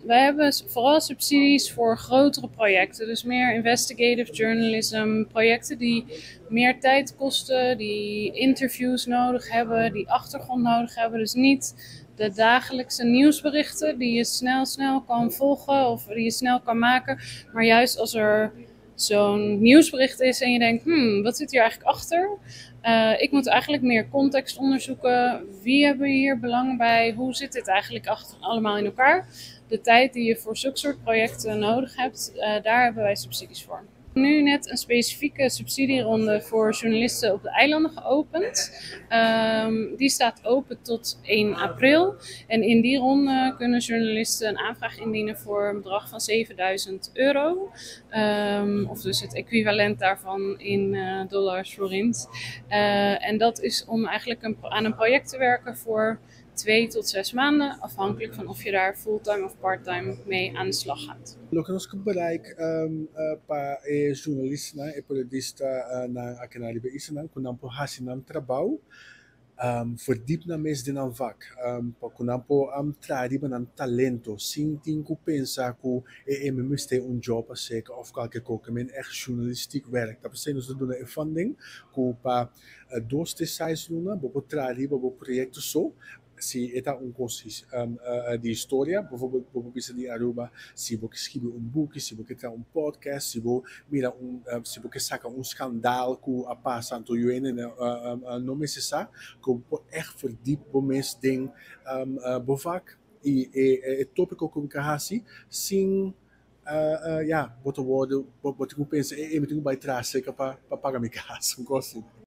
wij hebben vooral subsidies voor grotere projecten. Dus meer investigative journalism, projecten die meer tijd kosten, die interviews nodig hebben, die achtergrond nodig hebben. Dus niet de dagelijkse nieuwsberichten die je snel kan volgen of die je snel kan maken. Maar juist als er zo'n nieuwsbericht is en je denkt, wat zit hier eigenlijk achter? Ik moet eigenlijk meer context onderzoeken. Wie hebben hier belang bij? Hoe zit dit eigenlijk allemaal in elkaar? De tijd die je voor zulke soort projecten nodig hebt, daar hebben wij subsidies voor. Nu net een specifieke subsidieronde voor journalisten op de eilanden geopend. Die staat open tot 1 april. En in die ronde kunnen journalisten een aanvraag indienen voor een bedrag van €7.000. Of dus het equivalent daarvan in dollars, florins. En dat is om eigenlijk aan een project te werken voor 2 tot 6 maanden, afhankelijk van of je daar fulltime of parttime mee aan de slag gaat. Lo que nos bereik pa journalist na e periodista na akenali be isa na kunampo hasinam trabalho verdiep na mes din ang vak pa kunampo tradi ba ng talento sin tin ku pensa ku me miste un job zeker of qualquer coisa men echt journalistiek werk dat betekent dus doen een funding ku pa dos te sais luna bobo tradi bobo projecto so si eta un consis di historia, bijvoorbeeld bisa di Aruba, si bo escrever un book, si bo criar un podcast, si bo mira si bo saca un schandaal ku apa santo yuene no me se sa, ku echt verdiep bo mes ding bovak e topico comunicatie sin ja, bote woorden, bote ku pensa e me tengo bij trás, zeker pa pagar mi casa, um gosto.